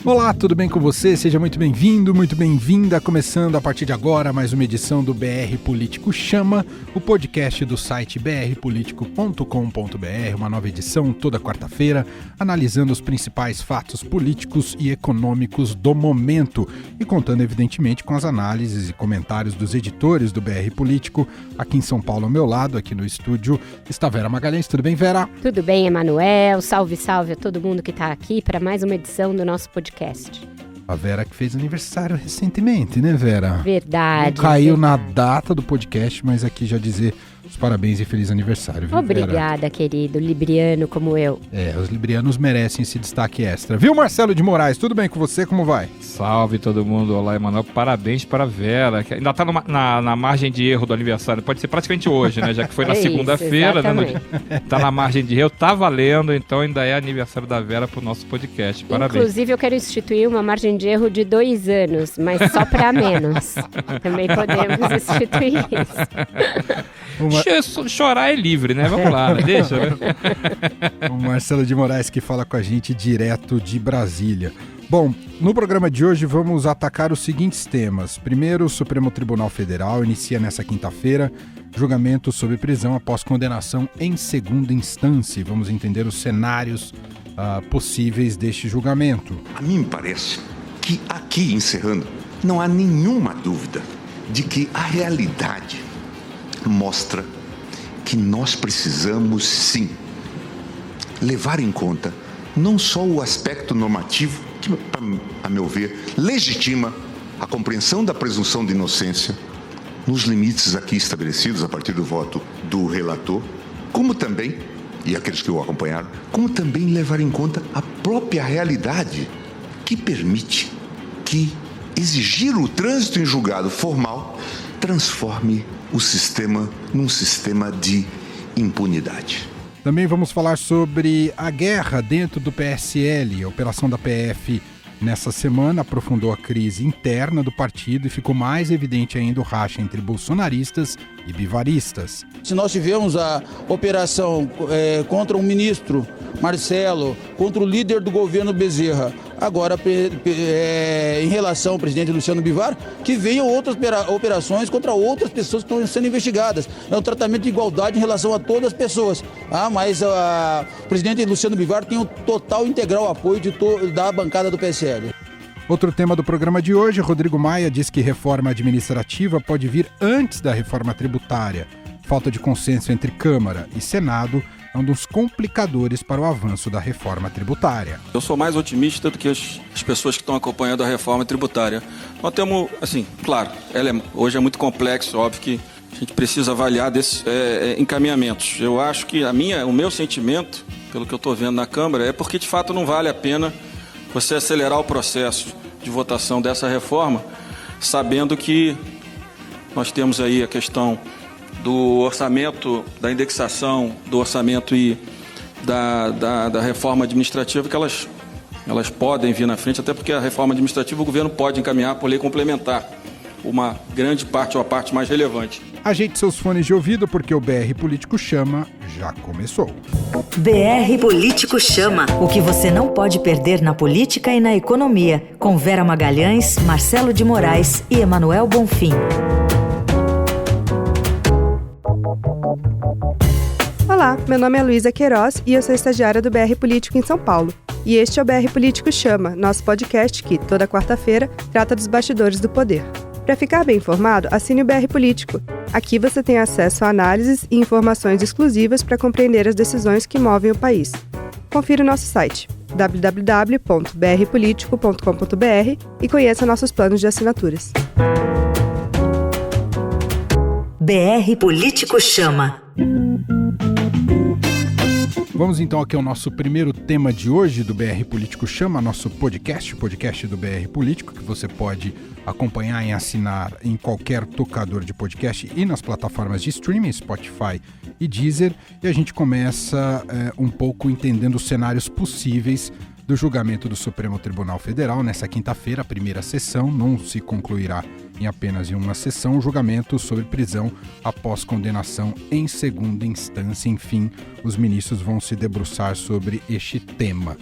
Olá, tudo bem com você? Seja muito bem-vindo, muito bem-vinda. Começando a partir de agora mais uma edição do BR Político Chama, o podcast do site brpolitico.com.br, uma nova edição toda quarta-feira, analisando os principais fatos políticos e econômicos do momento e contando, evidentemente, com as análises e comentários dos editores do BR Político. Aqui em São Paulo, ao meu lado, aqui no estúdio, está Vera Magalhães. Tudo bem, Vera? Tudo bem, Emanuel. Salve, salve a todo mundo que está aqui para mais uma edição do nosso podcast. A Vera que fez aniversário recentemente, né, Vera? Verdade. Não caiu na data do podcast, mas aqui já dizer os parabéns e feliz aniversário, viu, Obrigada, Vera? querido, libriano como eu. Os librianos merecem esse destaque extra. Viu, Marcelo de Moraes? Tudo bem com você? Como vai? Salve todo mundo. Olá, Emanuel. Parabéns para a Vera, que ainda está na margem de erro do aniversário. Pode ser praticamente hoje, né? Já que foi na segunda-feira. Tá na margem de erro, tá valendo, então ainda é aniversário da Vera pro nosso podcast. Parabéns. Inclusive, eu quero instituir uma margem de erro de 2 anos, mas só para menos. Também podemos instituir isso. Chorar é livre, né? Vamos lá, né? Deixa, né? O Marcelo de Moraes que fala com a gente direto de Brasília. Bom, no programa de hoje vamos atacar os seguintes temas. Primeiro, o Supremo Tribunal Federal inicia nessa quinta-feira julgamento sob prisão após condenação em segunda instância. Vamos entender os cenários possíveis deste julgamento. A mim me parece que aqui, encerrando, não há nenhuma dúvida de que a realidade mostra que nós precisamos, sim, levar em conta não só o aspecto normativo, que, a meu ver, legitima a compreensão da presunção de inocência nos limites aqui estabelecidos a partir do voto do relator, como também, e aqueles que o acompanharam, como também levar em conta a própria realidade que permite que exigir o trânsito em julgado formal transforme o sistema num sistema de impunidade. Também vamos falar sobre a guerra dentro do PSL. A operação da PF nessa semana aprofundou a crise interna do partido e ficou mais evidente ainda o racha entre bolsonaristas e bivaristas. Se nós tivemos a operação contra um ministro, Marcelo, contra o líder do governo Bezerra, agora em relação ao presidente Luciano Bivar, que venham outras operações contra outras pessoas que estão sendo investigadas. É um tratamento de igualdade em relação a todas as pessoas. Mas o presidente Luciano Bivar tem o total e integral apoio da bancada do PSL. Outro tema do programa de hoje, Rodrigo Maia diz que reforma administrativa pode vir antes da reforma tributária. Falta de consenso entre Câmara e Senado é um dos complicadores para o avanço da reforma tributária. Eu sou mais otimista do que as pessoas que estão acompanhando a reforma tributária. Nós temos, claro, hoje é muito complexo, óbvio que a gente precisa avaliar desses encaminhamentos. Eu acho que o meu sentimento, pelo que eu estou vendo na Câmara, é porque de fato não vale a pena você acelerar o processo de votação dessa reforma, sabendo que nós temos aí a questão do orçamento, da indexação do orçamento e da reforma administrativa, que elas podem vir na frente, até porque a reforma administrativa o governo pode encaminhar por lei complementar uma grande parte ou a parte mais relevante. Ajeite seus fones de ouvido porque o BR Político Chama já começou. BR Político Chama. O que você não pode perder na política e na economia. Com Vera Magalhães, Marcelo de Moraes e Emanuel Bonfim. Olá, meu nome é Luísa Queiroz e eu sou estagiária do BR Político em São Paulo. E este é o BR Político Chama, nosso podcast que, toda quarta-feira, trata dos bastidores do poder. Para ficar bem informado, assine o BR Político. Aqui você tem acesso a análises e informações exclusivas para compreender as decisões que movem o país. Confira o nosso site www.brpolitico.com.br e conheça nossos planos de assinaturas. BR Político Chama. Vamos então aqui ao nosso primeiro tema de hoje do BR Político Chama, nosso podcast, o podcast do BR Político, que você pode acompanhar e assinar em qualquer tocador de podcast e nas plataformas de streaming, Spotify e Deezer. E a gente começa um pouco entendendo os cenários possíveis do julgamento do Supremo Tribunal Federal. Nessa quinta-feira, a primeira sessão, não se concluirá em apenas em uma sessão, o julgamento sobre prisão após condenação em segunda instância. Enfim, os ministros vão se debruçar sobre este tema.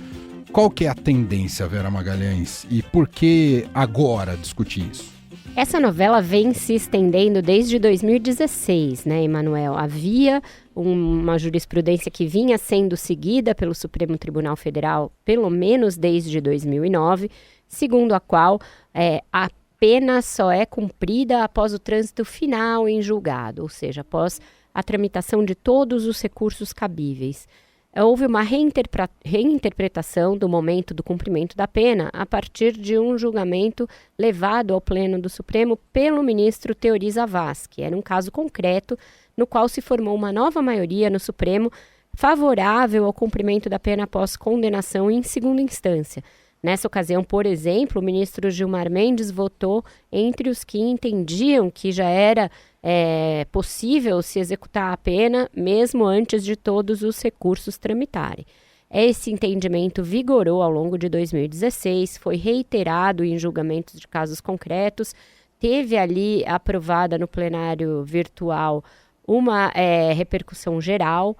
Qual que é a tendência, Vera Magalhães? E por que agora discutir isso? Essa novela vem se estendendo desde 2016, né, Emanuel? Havia uma jurisprudência que vinha sendo seguida pelo Supremo Tribunal Federal, pelo menos desde 2009, segundo a qual a pena só é cumprida após o trânsito final em julgado, ou seja, após a tramitação de todos os recursos cabíveis. Houve uma reinterpretação do momento do cumprimento da pena a partir de um julgamento levado ao Pleno do Supremo pelo ministro Teori Zavascki. Era um caso concreto no qual se formou uma nova maioria no Supremo favorável ao cumprimento da pena após condenação em segunda instância. Nessa ocasião, por exemplo, o ministro Gilmar Mendes votou entre os que entendiam que já era possível se executar a pena mesmo antes de todos os recursos tramitarem. Esse entendimento vigorou ao longo de 2016, foi reiterado em julgamentos de casos concretos, teve ali aprovada no plenário virtual uma repercussão geral.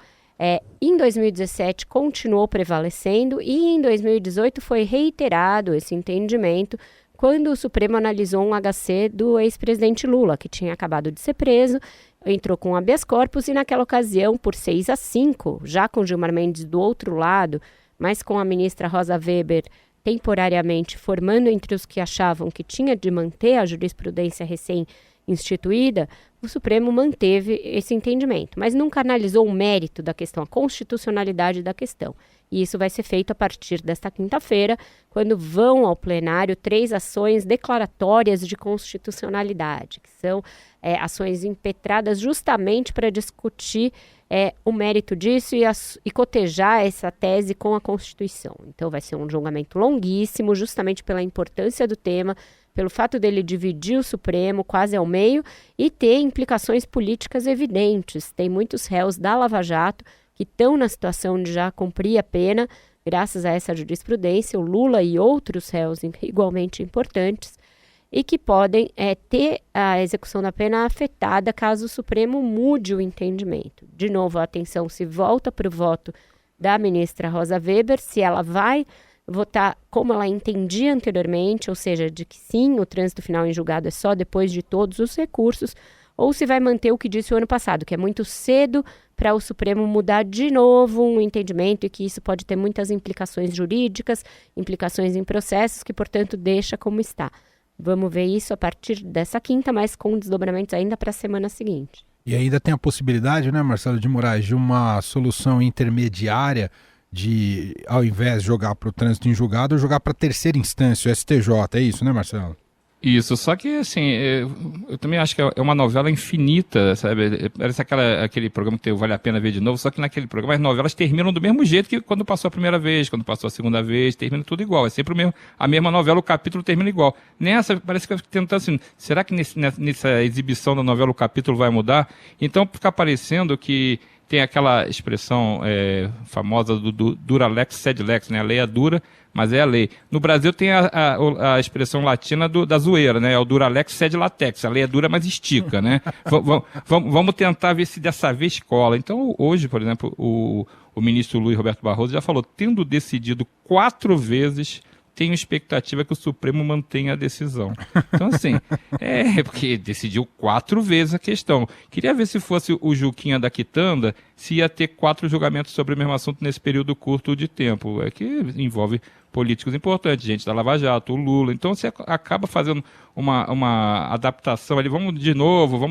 Em 2017 continuou prevalecendo e em 2018 foi reiterado esse entendimento quando o Supremo analisou um HC do ex-presidente Lula, que tinha acabado de ser preso, entrou com habeas corpus e naquela ocasião, por 6-5, já com Gilmar Mendes do outro lado, mas com a ministra Rosa Weber temporariamente formando entre os que achavam que tinha de manter a jurisprudência recém-instituída, o Supremo manteve esse entendimento, mas nunca analisou o mérito da questão, a constitucionalidade da questão. E isso vai ser feito a partir desta quinta-feira, quando vão ao plenário 3 ações declaratórias de constitucionalidade, que são ações impetradas justamente para discutir o mérito disso e cotejar essa tese com a Constituição. Então vai ser um julgamento longuíssimo, justamente pela importância do tema, pelo fato dele dividir o Supremo quase ao meio e ter implicações políticas evidentes. Tem muitos réus da Lava Jato que estão na situação de já cumprir a pena, graças a essa jurisprudência, o Lula e outros réus igualmente importantes, e que podem ter a execução da pena afetada caso o Supremo mude o entendimento. De novo, a atenção se volta para o voto da ministra Rosa Weber, se ela vai votar como ela entendia anteriormente, ou seja, de que sim, o trânsito final em julgado é só depois de todos os recursos, ou se vai manter o que disse o ano passado, que é muito cedo para o Supremo mudar de novo um entendimento e que isso pode ter muitas implicações jurídicas, implicações em processos, que, portanto, deixa como está. Vamos ver isso a partir dessa quinta, mas com desdobramentos ainda para a semana seguinte. E ainda tem a possibilidade, né, Marcelo de Moraes, de uma solução intermediária de, ao invés de jogar para o trânsito em julgado, jogar para a terceira instância, o STJ, é isso, né, Marcelo? Isso, só que assim, eu também acho que é uma novela infinita, sabe? Parece aquele programa que vale a pena ver de novo, só que naquele programa as novelas terminam do mesmo jeito que quando passou a primeira vez, quando passou a segunda vez, termina tudo igual, é sempre a mesma novela, o capítulo termina igual. Nessa, parece que eu fico tentando assim, será que nessa exibição da novela o capítulo vai mudar? Então fica parecendo que tem aquela expressão famosa do dura lex sed lex, né? A lei é dura, mas é a lei. No Brasil tem a expressão latina da zoeira, né? É o dura lex sed latex. A lei é dura, mas estica, né? Vamos tentar ver se dessa vez cola. Então, hoje, por exemplo, o ministro Luiz Roberto Barroso já falou, tendo decidido 4 vezes, tenho expectativa que o Supremo mantenha a decisão. Então, assim, porque decidiu 4 vezes a questão. Queria ver se fosse o Juquinha da Quitanda, se ia ter 4 julgamentos sobre o mesmo assunto nesse período curto de tempo. É que envolve políticos importantes, gente da Lava Jato, o Lula. Então, você acaba fazendo uma adaptação ali. Vamos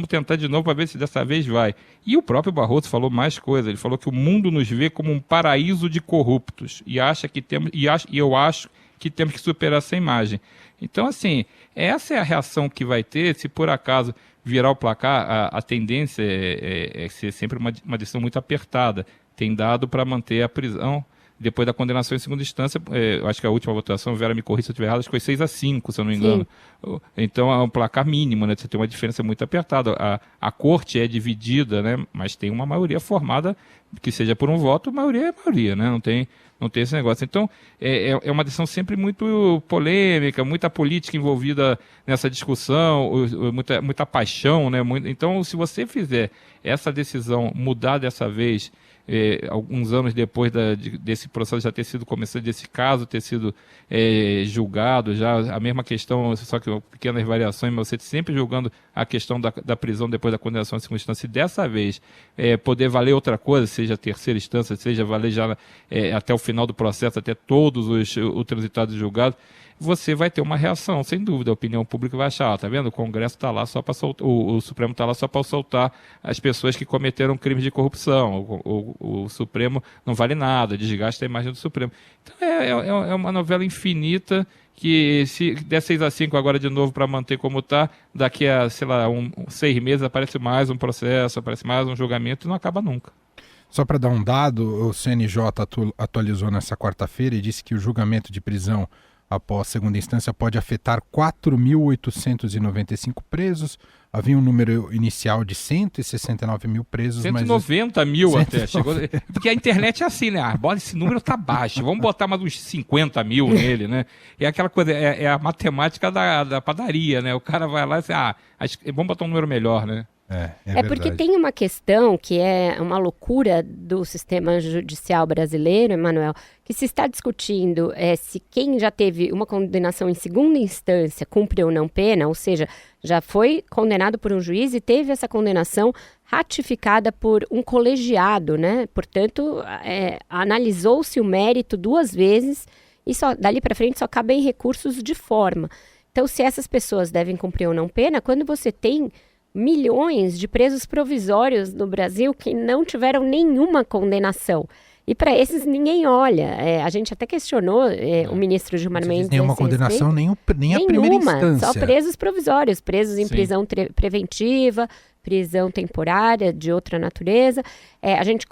tentar de novo para ver se dessa vez vai. E o próprio Barroso falou mais coisas. Ele falou que o mundo nos vê como um paraíso de corruptos. E eu acho que temos que superar essa imagem. Então, assim, essa é a reação que vai ter se por acaso virar o placar. A tendência é ser sempre uma decisão muito apertada. Tem dado para manter a prisão depois da condenação em segunda instância, eu acho que a última votação, Vera me corrija se eu estiver errado, acho que foi 6-5, se eu não me engano. Sim. Então é um placar mínimo, né? Você tem uma diferença muito apertada. A corte é dividida, né? Mas tem uma maioria formada, que seja por um voto, maioria é maioria, né? Não tem esse negócio. Então, é uma decisão sempre muito polêmica, muita política envolvida nessa discussão, muita paixão, né? Então, se você fizer essa decisão mudar dessa vez, alguns anos depois desse processo já ter sido começado, desse caso ter sido julgado, já a mesma questão, só que pequenas variações, mas você sempre julgando a questão da prisão depois da condenação em segunda instância, e dessa vez poder valer outra coisa, seja a terceira instância, seja valer já até o final do processo, até todos os transitados julgados, você vai ter uma reação, sem dúvida. A opinião pública vai achar, tá vendo? O Congresso está lá só para soltar, o Supremo está lá só para soltar as pessoas que cometeram crimes de corrupção. O Supremo não vale nada, desgasta a imagem do Supremo. Então é uma novela infinita que, se der 6-5 agora de novo para manter como está, daqui a, 6 meses aparece mais um processo, aparece mais um julgamento e não acaba nunca. Só para dar um dado, o CNJ atualizou nessa quarta-feira e disse que o julgamento de prisão após segunda instância pode afetar 4.895 presos. Havia um número inicial de 169 mil presos. 190 mil até. Chegou, porque a internet é assim, né? Esse número tá baixo, vamos botar mais uns 50 mil nele, né? É aquela coisa, é a matemática da padaria, né? O cara vai lá e diz, vamos botar um número melhor, né? É porque tem uma questão que é uma loucura do sistema judicial brasileiro, Emanuel, que se está discutindo se quem já teve uma condenação em segunda instância cumpre ou não pena, ou seja, já foi condenado por um juiz e teve essa condenação ratificada por um colegiado, né? Portanto, analisou-se o mérito 2 vezes e dali para frente só cabem recursos de forma. Então, se essas pessoas devem cumprir ou não pena, quando você tem milhões de presos provisórios no Brasil que não tiveram nenhuma condenação. E para esses ninguém olha. A gente até questionou o ministro Gilmar Mendes. Nenhuma condenação, nem a primeira instância. Só presos provisórios, presos em prisão preventiva, prisão temporária de outra natureza. A gente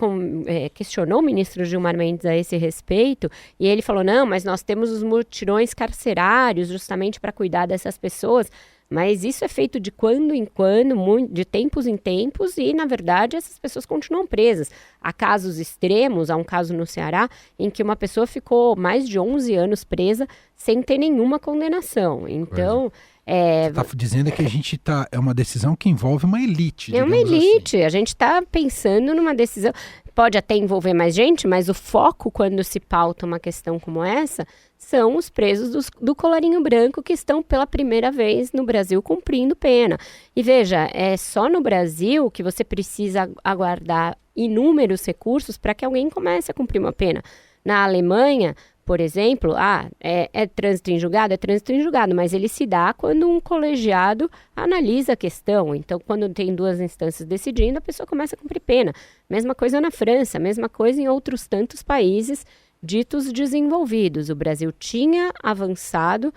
questionou o ministro Gilmar Mendes a esse respeito e ele falou, não, mas nós temos os mutirões carcerários justamente para cuidar dessas pessoas. Mas isso é feito de quando em quando, de tempos em tempos, e, na verdade, essas pessoas continuam presas. Há casos extremos, há um caso no Ceará, em que uma pessoa ficou mais de 11 anos presa sem ter nenhuma condenação. Então... Você está dizendo que a gente é uma decisão que envolve uma elite. É uma elite. Assim. A gente está pensando numa decisão... Pode até envolver mais gente, mas o foco, quando se pauta uma questão como essa, são os presos do colarinho branco que estão pela primeira vez no Brasil cumprindo pena. E veja, é só no Brasil que você precisa aguardar inúmeros recursos para que alguém comece a cumprir uma pena. Na Alemanha, por exemplo, é trânsito em julgado? É trânsito em julgado, mas ele se dá quando um colegiado analisa a questão. Então, quando tem 2 instâncias decidindo, a pessoa começa a cumprir pena. Mesma coisa na França, mesma coisa em outros tantos países ditos desenvolvidos. O Brasil tinha avançado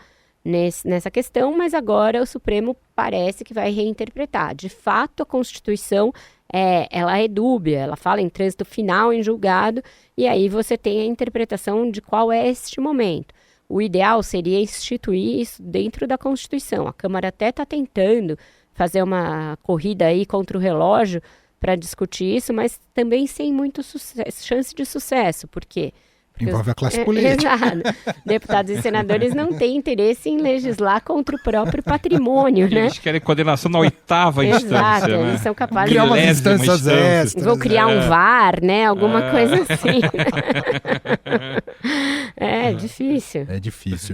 nessa questão, mas agora o Supremo parece que vai reinterpretar. De fato, a Constituição ela é dúbia, ela fala em trânsito final em julgado, e aí você tem a interpretação de qual é este momento. O ideal seria instituir isso dentro da Constituição. A Câmara até está tentando fazer uma corrida aí contra o relógio para discutir isso, mas também sem muito chance de sucesso. Por quê? Envolve a classe política. Exato. Deputados e senadores não têm interesse em legislar contra o próprio patrimônio, né? Eles querem condenação na 8ª instância. Exato, né? eles são capazes de criar umas instâncias extras. Vou criar um VAR, né? Alguma coisa assim. Difícil. É difícil.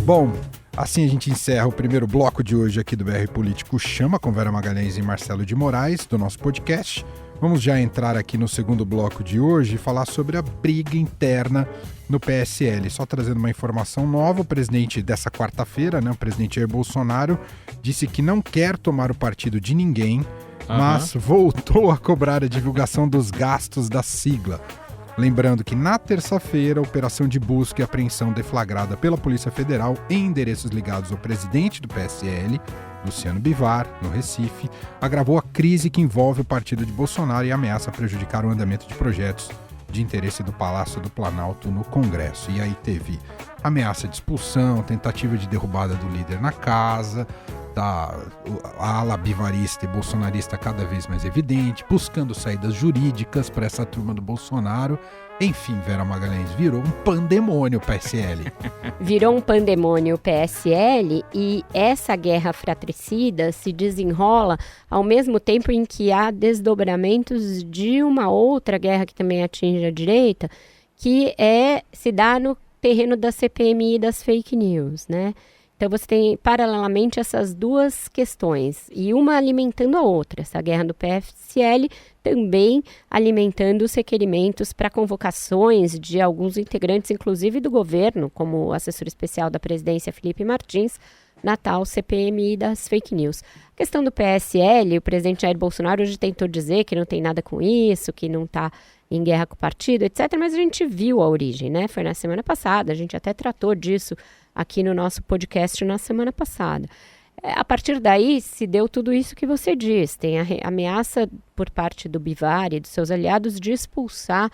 Bom, assim a gente encerra o primeiro bloco de hoje aqui do BR Político Chama, com Vera Magalhães e Marcelo de Moraes, do nosso podcast. Vamos já entrar aqui no segundo bloco de hoje e falar sobre a briga interna no PSL. Só trazendo uma informação nova, o presidente dessa quarta-feira, o presidente Jair Bolsonaro, disse que não quer tomar o partido de ninguém, mas voltou a cobrar a divulgação dos gastos da sigla. Lembrando que na terça-feira, a operação de busca e apreensão deflagrada pela Polícia Federal em endereços ligados ao presidente do PSL, Luciano Bivar, no Recife, agravou a crise que envolve o partido de Bolsonaro e ameaça prejudicar o andamento de projetos de interesse do Palácio do Planalto no Congresso. E aí teve ameaça de expulsão, tentativa de derrubada do líder na casa, a ala bivarista e bolsonarista cada vez mais evidente, buscando saídas jurídicas para essa turma do Bolsonaro. Enfim, Vera Magalhães, virou um pandemônio o PSL. Virou um pandemônio o PSL e essa guerra fratricida se desenrola ao mesmo tempo em que há desdobramentos de uma outra guerra que também atinge a direita, que se dá no terreno da CPMI e das fake news, né? Então você tem paralelamente essas duas questões, e uma alimentando a outra, essa guerra do PSL também alimentando os requerimentos para convocações de alguns integrantes, inclusive do governo, como o assessor especial da presidência Felipe Martins, na tal CPMI das fake news. A questão do PSL, o presidente Jair Bolsonaro hoje tentou dizer que não tem nada com isso, que não está em guerra com o partido, etc., mas a gente viu a origem, né? Foi na semana passada, a gente até tratou disso aqui no nosso podcast na semana passada. A partir daí, se deu tudo isso que você diz. Tem a ameaça por parte do Bivar e dos seus aliados de expulsar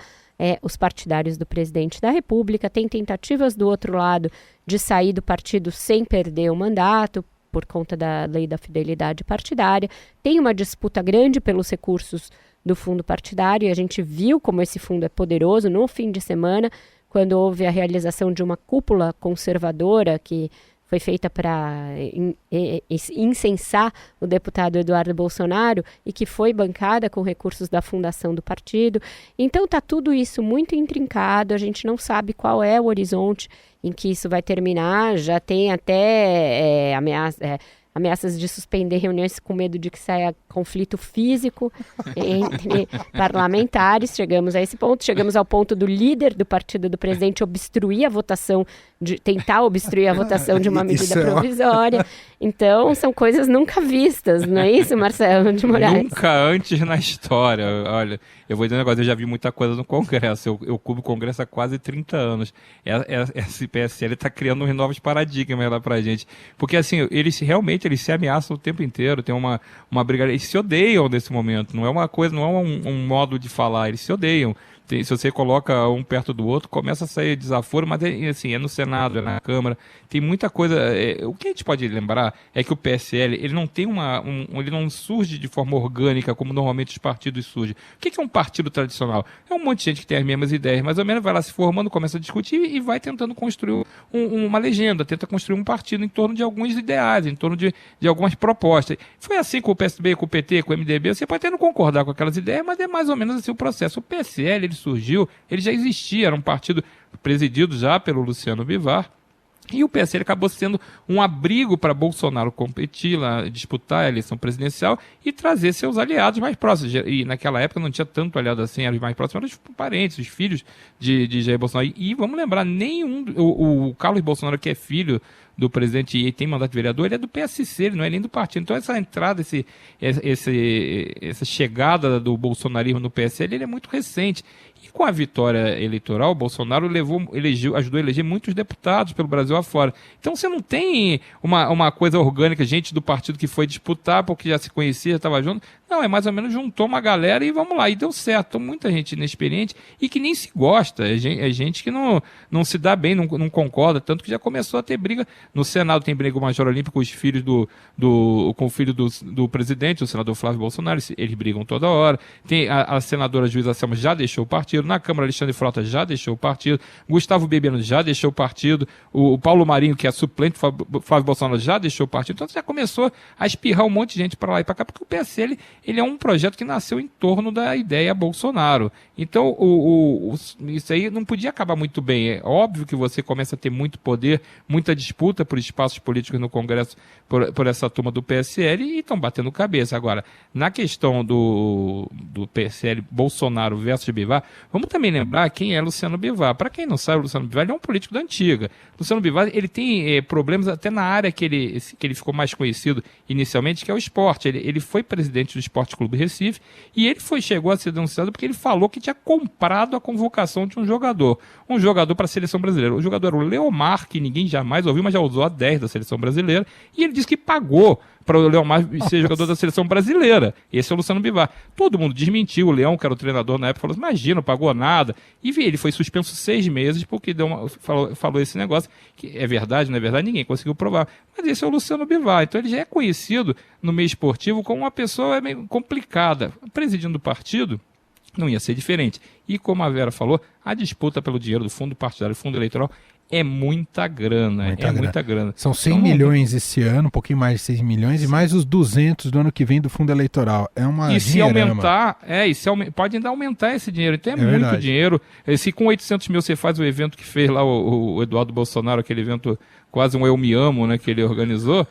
os partidários do presidente da República. Tem tentativas do outro lado de sair do partido sem perder o mandato, por conta da lei da fidelidade partidária. Tem uma disputa grande pelos recursos do fundo partidário, e a gente viu como esse fundo é poderoso no fim de semana, quando houve a realização de uma cúpula conservadora que foi feita para incensar o deputado Eduardo Bolsonaro e que foi bancada com recursos da fundação do partido. Então está tudo isso muito intrincado, a gente não sabe qual é o horizonte em que isso vai terminar, já tem até ameaças de suspender reuniões com medo de que saia conflito físico entre parlamentares. Chegamos a esse ponto, chegamos ao ponto do líder do partido do presidente tentar obstruir a votação de uma medida provisória. Então, são coisas nunca vistas, não é isso, Marcelo de Moraes? Nunca antes na história. Olha, eu vou dizer um negócio, eu já vi muita coisa no Congresso, eu cubro o Congresso há quase 30 anos. Esse PSL está criando uns novos paradigmas lá pra gente. Porque, assim, eles se ameaçam o tempo inteiro, tem uma briga, eles se odeiam nesse momento, não é uma coisa, não é um modo de falar, eles se odeiam. Se você coloca um perto do outro, começa a sair desaforo, mas é no Senado, é na Câmara, tem muita coisa. O que a gente pode lembrar é que o PSL, ele não tem ele não surge de forma orgânica, como normalmente os partidos surgem. O que é um partido tradicional? É um monte de gente que tem as mesmas ideias, mais ou menos vai lá se formando, começa a discutir e vai tentando construir uma legenda, tenta construir um partido em torno de alguns ideais, em torno de algumas propostas. Foi assim com o PSB, com o PT, com o MDB, você pode até não concordar com aquelas ideias, mas é mais ou menos assim o processo. O PSL, ele surgiu, ele já existia, era um partido presidido já pelo Luciano Bivar, e o PSL acabou sendo um abrigo para Bolsonaro competir, lá, disputar a eleição presidencial e trazer seus aliados mais próximos. E naquela época não tinha tanto aliado assim, eram os mais próximos, eram os parentes, os filhos de Jair Bolsonaro. E vamos lembrar, o Carlos Bolsonaro, que é filho do presidente e tem mandato de vereador, ele é do PSC, ele não é nem do partido. Então essa entrada, essa chegada do bolsonarismo no PSL, ele é muito recente. E com a vitória eleitoral, o Bolsonaro ajudou a eleger muitos deputados pelo Brasil afora. Então você não tem uma coisa orgânica, gente do partido que foi disputar porque já se conhecia, já estava junto. Não, é mais ou menos juntou uma galera e vamos lá. E deu certo. Então, muita gente inexperiente e que nem se gosta. É gente que não se dá bem, não concorda. Tanto que já começou a ter briga. No Senado tem briga com o Major Olímpio com os filhos com o filho do presidente, o senador Flávio Bolsonaro. Eles brigam toda hora. Tem a senadora Juíza Selma já deixou o partido. Na Câmara, Alexandre Frota já deixou o partido. Gustavo Bebiano já deixou o partido. O Paulo Marinho, que é suplente do Flávio Bolsonaro, já deixou o partido. Então, já começou a espirrar um monte de gente para lá e para cá, porque o PSL ele é um projeto que nasceu em torno da ideia Bolsonaro. Então, isso aí não podia acabar muito bem. É óbvio que você começa a ter muito poder, muita disputa por espaços políticos no Congresso por essa turma do PSL e estão batendo cabeça. Agora, na questão do PSL Bolsonaro versus Bivar, vamos também lembrar quem é Luciano Bivar. Para quem não sabe, o Luciano Bivar ele é um político da antiga. Luciano Bivar ele tem problemas até na área que ele ficou mais conhecido inicialmente, que é o esporte. Ele foi presidente do Esporte Clube Recife e ele chegou a ser denunciado porque ele falou que tinha comprado a convocação de um jogador para a seleção brasileira. O jogador era o Leomar, que ninguém jamais ouviu, mas já usou a 10 da seleção brasileira, e ele disse que pagou para o Leomar ser jogador da seleção brasileira. Esse é o Luciano Bivar. Todo mundo desmentiu. O Leão, que era o treinador na época, falou: imagina, não pagou nada. E ele foi suspenso 6 meses porque falou esse negócio, que é verdade, não é verdade, ninguém conseguiu provar. Mas esse é o Luciano Bivar. Então ele já é conhecido no meio esportivo como uma pessoa meio complicada. Presidindo o partido, não ia ser diferente. E como a Vera falou, a disputa pelo dinheiro do fundo partidário, fundo eleitoral, é muita grana. Muita grana. São 100 milhões esse ano, um pouquinho mais de 6 milhões, e mais os 200 do ano que vem do fundo eleitoral. É uma E se aumentar, pode ainda aumentar esse dinheiro. Então é muito verdade. Dinheiro. Se com 800 mil você faz o evento que fez lá o Eduardo Bolsonaro, aquele evento quase um Eu Me Amo, né, que ele organizou,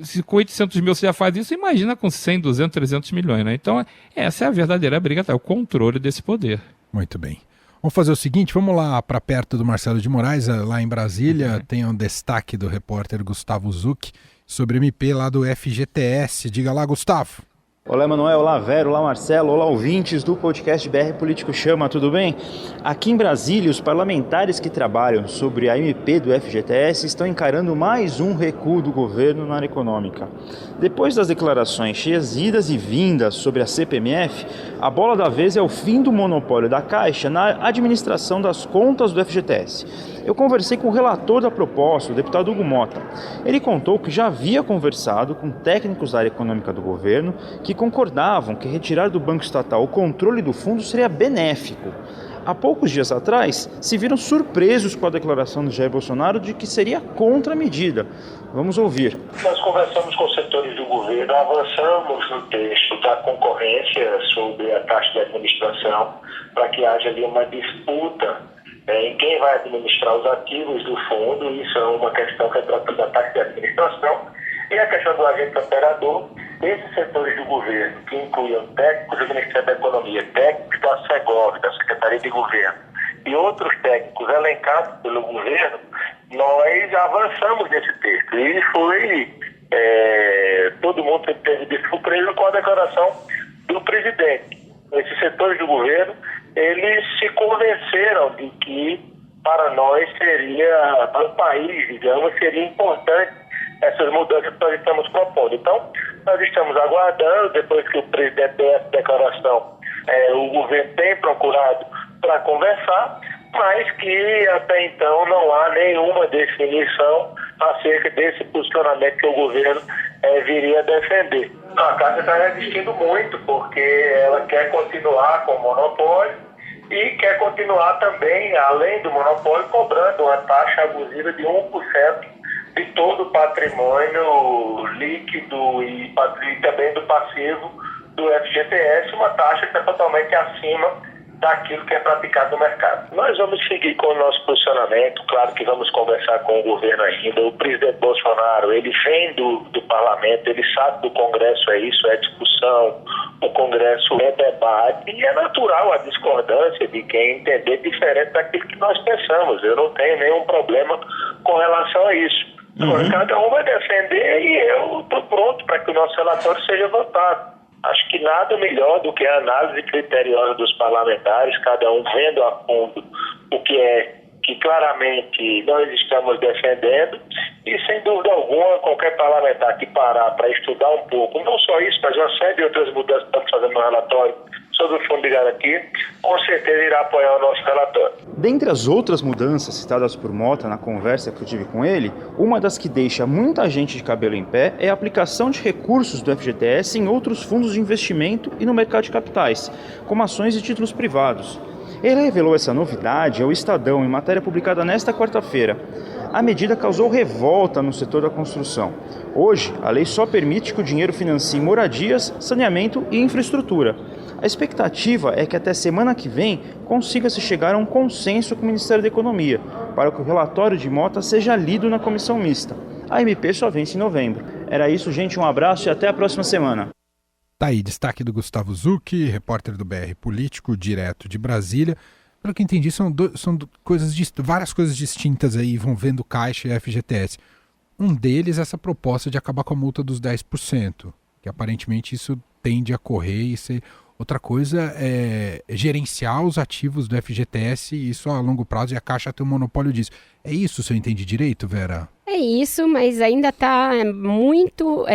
se com 800 mil você já faz isso, imagina com 100, 200, 300 milhões. Né? Então essa é a verdadeira briga, é o controle desse poder. Muito bem. Vamos fazer o seguinte, vamos lá para perto do Marcelo de Moraes, lá em Brasília, tem um destaque do repórter Gustavo Zucchi sobre MP lá do FGTS. Diga lá, Gustavo. Olá, Emanuel, olá, Vera, olá, Marcelo, olá, ouvintes do podcast BR Político Chama, tudo bem? Aqui em Brasília, os parlamentares que trabalham sobre a MP do FGTS estão encarando mais um recuo do governo na área econômica. Depois das declarações cheias idas e vindas sobre a CPMF, a bola da vez é o fim do monopólio da Caixa na administração das contas do FGTS. Eu conversei com o relator da proposta, o deputado Hugo Mota. Ele contou que já havia conversado com técnicos da área econômica do governo que concordavam que retirar do Banco Estatal o controle do fundo seria benéfico. Há poucos dias atrás, se viram surpresos com a declaração do Jair Bolsonaro de que seria contra a medida. Vamos ouvir. Nós conversamos com os setores do governo, avançamos no texto da concorrência sobre a taxa de administração para que haja ali uma disputa em quem vai administrar os ativos do fundo. Isso é uma questão que é tratada da taxa de administração. E a questão do agente operador, esses setores do governo, que incluem técnicos do Ministério da Economia, técnicos da SEGOV, da Secretaria de Governo, e outros técnicos elencados pelo governo, nós avançamos nesse texto. E foi, todo mundo teve de surpresa com a declaração do presidente. Esses setores do governo, eles se convenceram de que para nós seria, para o país, digamos, seria importante essas mudanças que nós estamos propondo. Então, nós estamos aguardando, depois que o presidente deu essa declaração, o governo tem procurado para conversar, mas que até então não há nenhuma definição acerca desse posicionamento que o governo viria a defender. A Caixa está resistindo muito, porque ela quer continuar com o monopólio e quer continuar também, além do monopólio, cobrando uma taxa abusiva de 1% de todo o patrimônio líquido e também do passivo do FGTS, uma taxa que é totalmente acima daquilo que é praticado no mercado. Nós vamos seguir com o nosso posicionamento, claro que vamos conversar com o governo ainda. O presidente Bolsonaro, ele vem do parlamento, ele sabe do Congresso é isso, é discussão, o Congresso é debate, e é natural a discordância de quem entender diferente daquilo que nós pensamos. Eu não tenho nenhum problema com relação a isso. Cada um vai defender e eu estou pronto para que o nosso relatório seja votado. Acho que nada melhor do que a análise criteriosa dos parlamentares, cada um vendo a fundo o que claramente nós estamos defendendo, e sem dúvida alguma, qualquer parlamentar que parar para estudar um pouco, não só isso, mas uma série de outras mudanças que estamos fazendo no relatório sobre o fundo de garantia, com certeza irá apoiar o nosso relatório. Dentre as outras mudanças citadas por Mota na conversa que eu tive com ele, uma das que deixa muita gente de cabelo em pé é a aplicação de recursos do FGTS em outros fundos de investimento e no mercado de capitais, como ações e títulos privados. Ele revelou essa novidade ao Estadão em matéria publicada nesta quarta-feira. A medida causou revolta no setor da construção. Hoje, a lei só permite que o dinheiro financie moradias, saneamento e infraestrutura. A expectativa é que até semana que vem consiga-se chegar a um consenso com o Ministério da Economia, para que o relatório de Mota seja lido na comissão mista. A MP só vence em novembro. Era isso, gente, um abraço e até a próxima semana. Tá aí, destaque do Gustavo Zucchi, repórter do BR Político, direto de Brasília. Pelo que entendi, são várias coisas distintas aí, envolvendo Caixa e FGTS. Um deles é essa proposta de acabar com a multa dos 10%, que aparentemente isso tende a correr e ser... Outra coisa é gerenciar os ativos do FGTS, e isso a longo prazo, e a Caixa tem um monopólio disso. É isso, se eu entendi direito, Vera? É isso, mas ainda está muito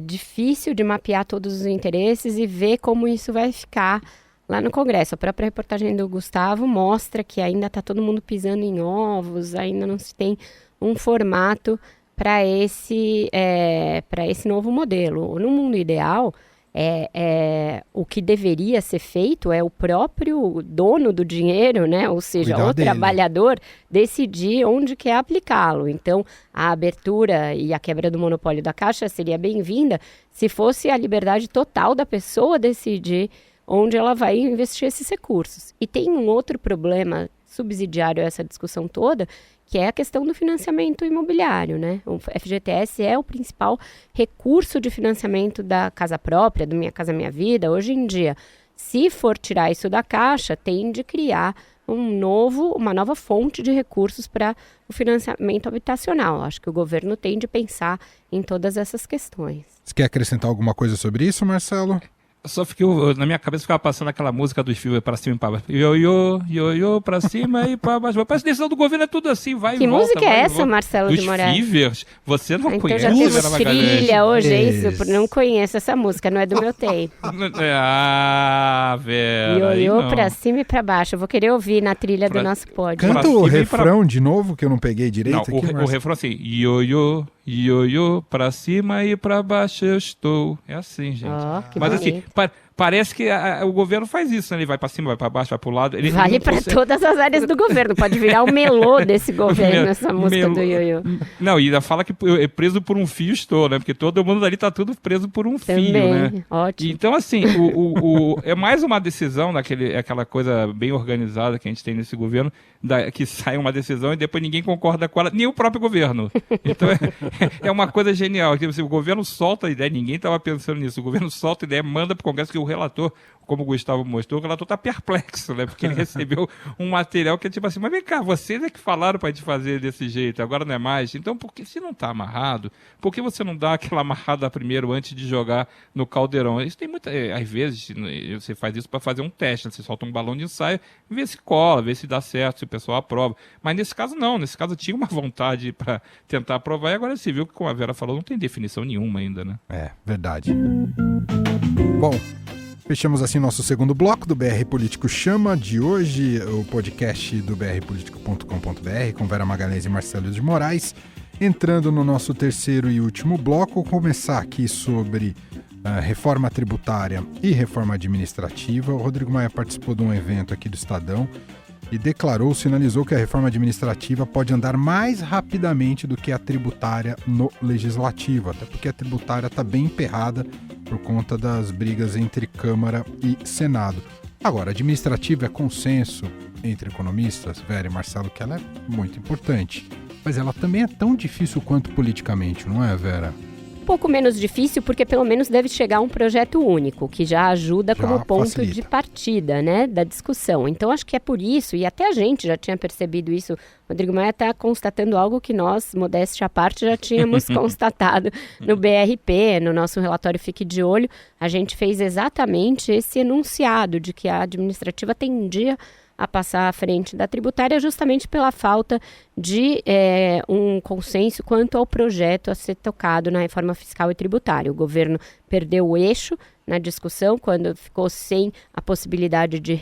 difícil de mapear todos os interesses e ver como isso vai ficar lá no Congresso. A própria reportagem do Gustavo mostra que ainda está todo mundo pisando em ovos, ainda não se tem um formato para esse novo modelo. No mundo ideal, o que deveria ser feito é o próprio dono do dinheiro, né? Ou seja, o trabalhador decidir onde quer aplicá-lo. Então, a abertura e a quebra do monopólio da Caixa seria bem-vinda se fosse a liberdade total da pessoa decidir onde ela vai investir esses recursos. E tem um outro problema subsidiário a essa discussão toda, que é a questão do financiamento imobiliário, né? O FGTS é o principal recurso de financiamento da casa própria, do Minha Casa Minha Vida. Hoje em dia, se for tirar isso da Caixa, tem de criar uma nova fonte de recursos para o financiamento habitacional. Acho que o governo tem de pensar em todas essas questões. Você quer acrescentar alguma coisa sobre isso, Marcelo? Só fiquei, na minha cabeça ficava passando aquela música dos filmes pra cima e pra baixo. Ioiô, pra cima e pra baixo. Parece que a decisão do governo é tudo assim, vai que e volta. Que música é essa, Marcelo de Moraes? Dos Fivers? Você não conhece? Então já temos trilha hoje, é isso? Não conheço essa música, não é do meu tempo. Vera. Ioiô, pra cima e pra baixo. Eu vou querer ouvir na trilha do nosso pódio. Canta o refrão de novo, que eu não peguei direito. Não, aqui, o refrão assim, ioiô, pra cima e pra baixo eu estou. É assim, gente. Mas assim, parece que o governo faz isso, né? Ele vai pra cima, vai pra baixo, vai pro lado. Ele vale pra todas as áreas do governo. Pode virar o melô desse governo, essa música do ioiô. Não, e ainda fala que é preso por um fio estou, né? Porque todo mundo ali tá tudo preso por um fio, né? Ótimo. Então, assim, é mais uma decisão aquela coisa bem organizada que a gente tem nesse governo, que sai uma decisão e depois ninguém concorda com ela, nem o próprio governo. Então, é uma coisa genial. Tipo assim, o governo solta a ideia, ninguém estava pensando nisso. O governo solta a ideia, manda para o Congresso, que o relator, como o Gustavo mostrou, o relator está perplexo, né? Porque ele recebeu um material que é tipo assim, mas vem cá, vocês é que falaram para a gente fazer desse jeito, agora não é mais. Então, se não está amarrado, por que você não dá aquela amarrada primeiro antes de jogar no caldeirão? Isso tem às vezes, você faz isso para fazer um teste, né? Você solta um balão de ensaio, vê se cola, vê se dá certo, se o pessoal aprova. Mas nesse caso não, nesse caso tinha uma vontade para tentar aprovar e agora você viu que, como a Vera falou, não tem definição nenhuma ainda, né? É, verdade. Bom, fechamos assim nosso segundo bloco do BR Político Chama de hoje, o podcast do brpolitico.com.br com Vera Magalhães e Marcelo de Moraes. Entrando no nosso terceiro e último bloco, começar aqui sobre reforma tributária e reforma administrativa. O Rodrigo Maia participou de um evento aqui do Estadão e sinalizou que a reforma administrativa pode andar mais rapidamente do que a tributária no legislativo, até porque a tributária está bem emperrada por conta das brigas entre Câmara e Senado. Agora, a administrativa é consenso entre economistas, Vera e Marcelo, que ela é muito importante, mas ela também é tão difícil quanto politicamente, não é, Vera? Um pouco menos difícil, porque pelo menos deve chegar um projeto único, que já ajuda como ponto de partida, né, da discussão. Então, acho que é por isso, e até a gente já tinha percebido isso, o Rodrigo Maia está constatando algo que nós, modéstia à parte, já tínhamos constatado no BRP, no nosso relatório Fique de Olho. A gente fez exatamente esse enunciado de que a administrativa tendia a passar à frente da tributária justamente pela falta de um consenso quanto ao projeto a ser tocado na reforma fiscal e tributária. O governo perdeu o eixo na discussão quando ficou sem a possibilidade de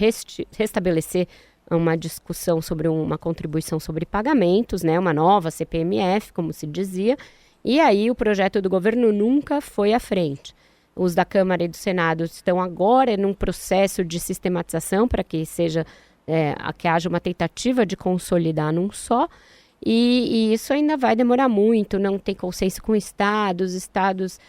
restabelecer uma discussão sobre uma contribuição sobre pagamentos, né, uma nova CPMF, como se dizia, e aí o projeto do governo nunca foi à frente. Os da Câmara e do Senado estão agora num processo de sistematização para que que haja uma tentativa de consolidar num só, e isso ainda vai demorar muito, não tem consenso com estados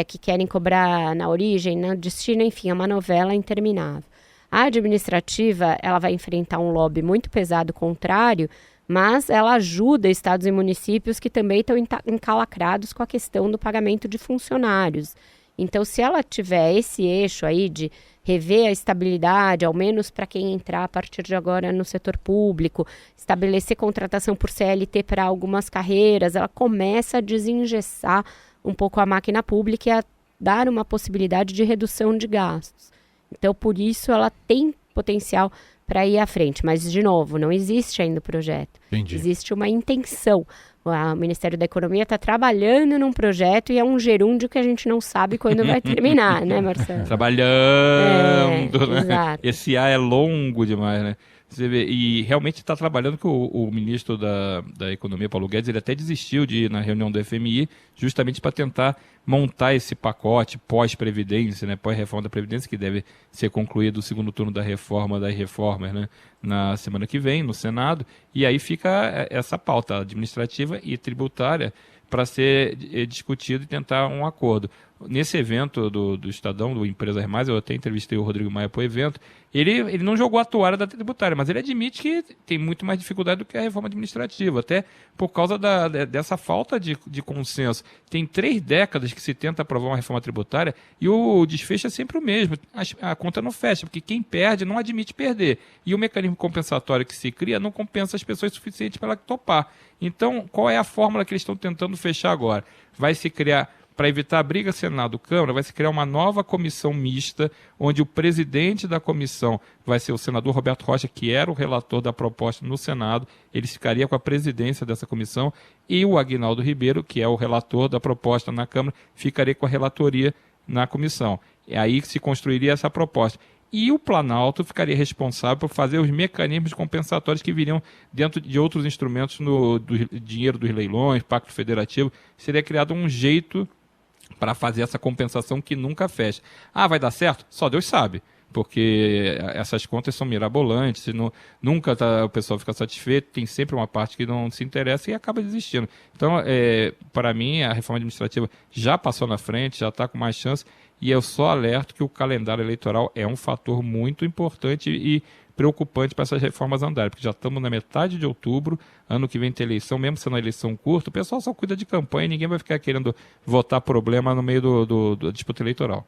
que querem cobrar na origem, no destino, enfim, é uma novela interminável. A administrativa, ela vai enfrentar um lobby muito pesado contrário, mas ela ajuda estados e municípios que também estão encalacrados com a questão do pagamento de funcionários. Então, se ela tiver esse eixo aí de rever a estabilidade, ao menos para quem entrar a partir de agora no setor público, estabelecer contratação por CLT para algumas carreiras, ela começa a desengessar um pouco a máquina pública e a dar uma possibilidade de redução de gastos. Então, por isso, ela tem potencial para ir à frente. Mas, de novo, não existe ainda o projeto. Entendi. Existe uma intenção. O Ministério da Economia está trabalhando num projeto e é um gerúndio que a gente não sabe quando vai terminar, né, Marcelo? Trabalhando, né? Exato. Esse A é longo demais, né? Você vê, e realmente está trabalhando, que o ministro da Economia, Paulo Guedes, ele até desistiu de ir na reunião do FMI justamente para tentar montar esse pacote pós-previdência, né, pós-reforma da Previdência, que deve ser concluído o segundo turno da reforma das reformas, né, na semana que vem, no Senado. E aí fica essa pauta administrativa e tributária para ser discutido e tentar um acordo. Nesse evento do Estadão, do Empresas Mais, eu até entrevistei o Rodrigo Maia para o evento, ele não jogou a toalha da tributária, mas ele admite que tem muito mais dificuldade do que a reforma administrativa, até por causa dessa falta de consenso. Tem 3 décadas que se tenta aprovar uma reforma tributária e o desfecho é sempre o mesmo. A conta não fecha, porque quem perde não admite perder. E o mecanismo compensatório que se cria não compensa as pessoas suficientes para ela topar. Então, qual é a fórmula que eles estão tentando fechar agora? Vai se criar, para evitar a briga Senado-Câmara, vai se criar uma nova comissão mista, onde o presidente da comissão vai ser o senador Roberto Rocha, que era o relator da proposta no Senado. Ele ficaria com a presidência dessa comissão, e o Aguinaldo Ribeiro, que é o relator da proposta na Câmara, ficaria com a relatoria na comissão. É aí que se construiria essa proposta. E o Planalto ficaria responsável por fazer os mecanismos compensatórios que viriam dentro de outros instrumentos do dinheiro dos leilões, Pacto Federativo. Seria criado um jeito para fazer essa compensação que nunca fecha. Vai dar certo? Só Deus sabe, porque essas contas são mirabolantes, nunca o pessoal fica satisfeito, tem sempre uma parte que não se interessa e acaba desistindo. Então, para mim, a reforma administrativa já passou na frente, já está com mais chance, e eu só alerto que o calendário eleitoral é um fator muito importante e preocupante para essas reformas andarem, porque já estamos na metade de outubro, ano que vem tem eleição, mesmo sendo uma eleição curta, o pessoal só cuida de campanha e ninguém vai ficar querendo votar problema no meio da disputa eleitoral.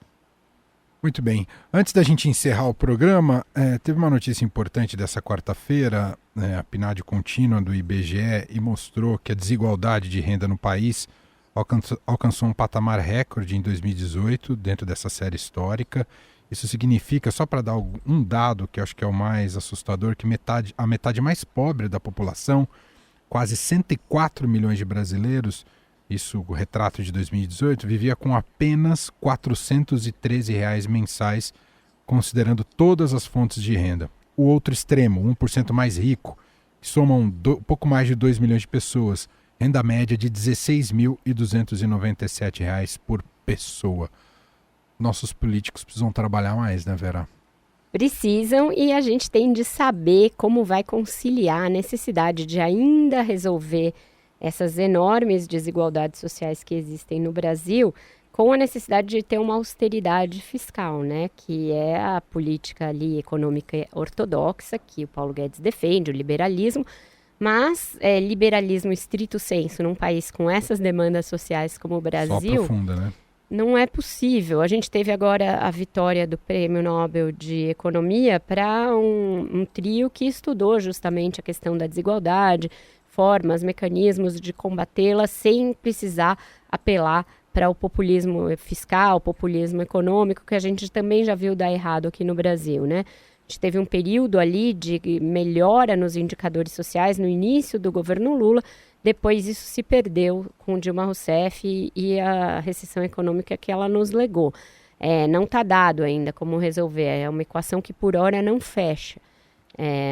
Muito bem. Antes da gente encerrar o programa, teve uma notícia importante dessa quarta-feira, a PNAD contínua do IBGE, e mostrou que a desigualdade de renda no país alcançou um patamar recorde em 2018, dentro dessa série histórica. Isso significa, só para dar um dado que eu acho que é o mais assustador, que a metade mais pobre da população, quase 104 milhões de brasileiros, isso o retrato de 2018, vivia com apenas R$ 413 mensais, considerando todas as fontes de renda. O outro extremo, 1% mais rico, que somam pouco mais de 2 milhões de pessoas, renda média de R$ 16.297 por pessoa. Nossos políticos precisam trabalhar mais, né, Vera? Precisam, e a gente tem de saber como vai conciliar a necessidade de ainda resolver essas enormes desigualdades sociais que existem no Brasil com a necessidade de ter uma austeridade fiscal, né, que é a política ali econômica ortodoxa que o Paulo Guedes defende, o liberalismo, mas liberalismo estrito sensu num país com essas demandas sociais como o Brasil... Só aprofunda, né? Não é possível. A gente teve agora a vitória do Prêmio Nobel de Economia para um trio que estudou justamente a questão da desigualdade, formas, mecanismos de combatê-la sem precisar apelar para o populismo fiscal, populismo econômico, que a gente também já viu dar errado aqui no Brasil, né? A gente teve um período ali de melhora nos indicadores sociais no início do governo Lula. Depois isso se perdeu com Dilma Rousseff e a recessão econômica que ela nos legou. Não está dado ainda como resolver, é uma equação que por hora não fecha.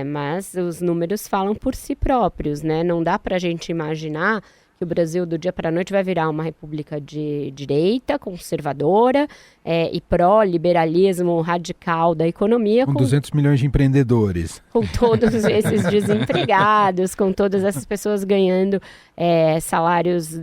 Mas os números falam por si próprios, né? Não dá para a gente imaginar que o Brasil do dia para a noite vai virar uma república de direita, conservadora e pró-liberalismo radical da economia. Com 200 milhões de empreendedores. Com todos esses desempregados, com todas essas pessoas ganhando salários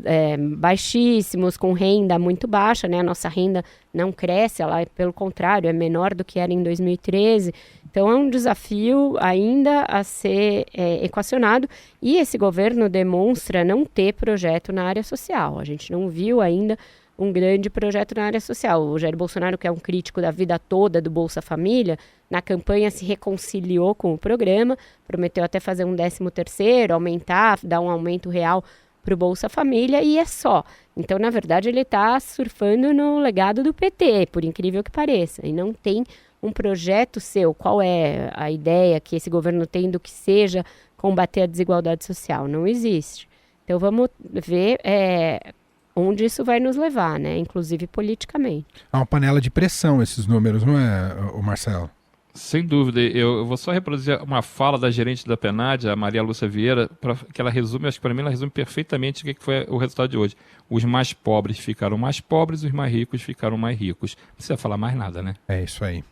baixíssimos, com renda muito baixa, né? A nossa renda não cresce, ela, pelo contrário, é menor do que era em 2013. Então, é um desafio ainda a ser equacionado e esse governo demonstra não ter projeto na área social. A gente não viu ainda um grande projeto na área social. O Jair Bolsonaro, que é um crítico da vida toda do Bolsa Família, na campanha se reconciliou com o programa, prometeu até fazer um 13º, aumentar, dar um aumento real para o Bolsa Família e é só. Então, na verdade, ele está surfando no legado do PT, por incrível que pareça, e não tem um projeto seu, qual é a ideia que esse governo tem do que seja combater a desigualdade social? Não existe. Então vamos ver onde isso vai nos levar, né? Inclusive politicamente. É uma panela de pressão esses números, não é, o Marcelo? Sem dúvida. Eu vou só reproduzir uma fala da gerente da PNAD, a Maria Lúcia Vieira, que ela resume, acho que para mim ela resume perfeitamente o que foi o resultado de hoje. Os mais pobres ficaram mais pobres, os mais ricos ficaram mais ricos. Não precisa falar mais nada, né? É isso aí.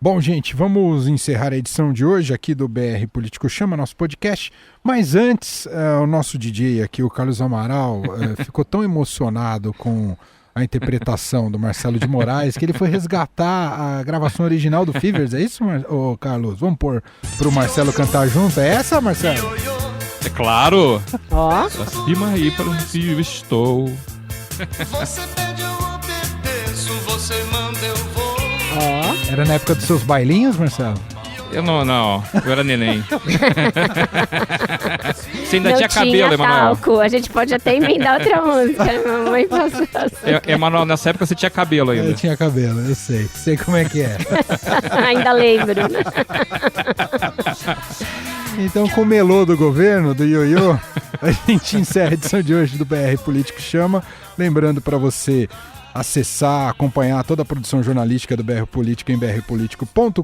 Bom, gente, vamos encerrar a edição de hoje aqui do BR Político Chama, nosso podcast. Mas antes, o nosso DJ aqui, o Carlos Amaral, ficou tão emocionado com a interpretação do Marcelo de Moraes que ele foi resgatar a gravação original do Fevers. É isso, Carlos? Vamos pôr pro Marcelo cantar junto? É essa, Marcelo? É claro! Ó! Acima aí para onde eu estou. Você pede, eu obedeço, você manda, eu vou. Ó! Era na época dos seus bailinhos, Marcelo? Eu não, eu era neném. Você ainda não tinha cabelo, Emanuel. A gente pode até emendar outra música. Mamãe passou assim. Emanuel, nessa época você tinha cabelo ainda. Eu tinha cabelo, eu sei. Sei como é que é. Ainda lembro, né? Então, com o melô do governo, do ioiô, a gente encerra a edição de hoje do BR Político Chama. Lembrando para você acessar, acompanhar toda a produção jornalística do BR Político em brpolitico.com.br.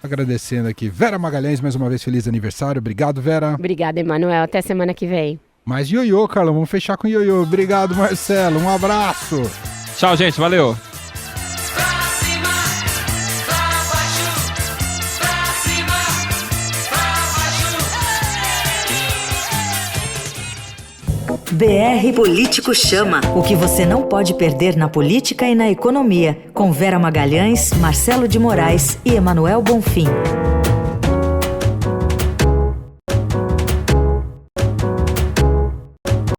Agradecendo aqui Vera Magalhães, mais uma vez feliz aniversário. Obrigado, Vera. Obrigada, Emanuel. Até semana que vem. Mais ioiô, Carlão. Vamos fechar com ioiô. Obrigado, Marcelo. Um abraço. Tchau, gente. Valeu. BR Político Chama. O que você não pode perder na política e na economia. Com Vera Magalhães, Marcelo de Moraes e Emanuel Bonfim.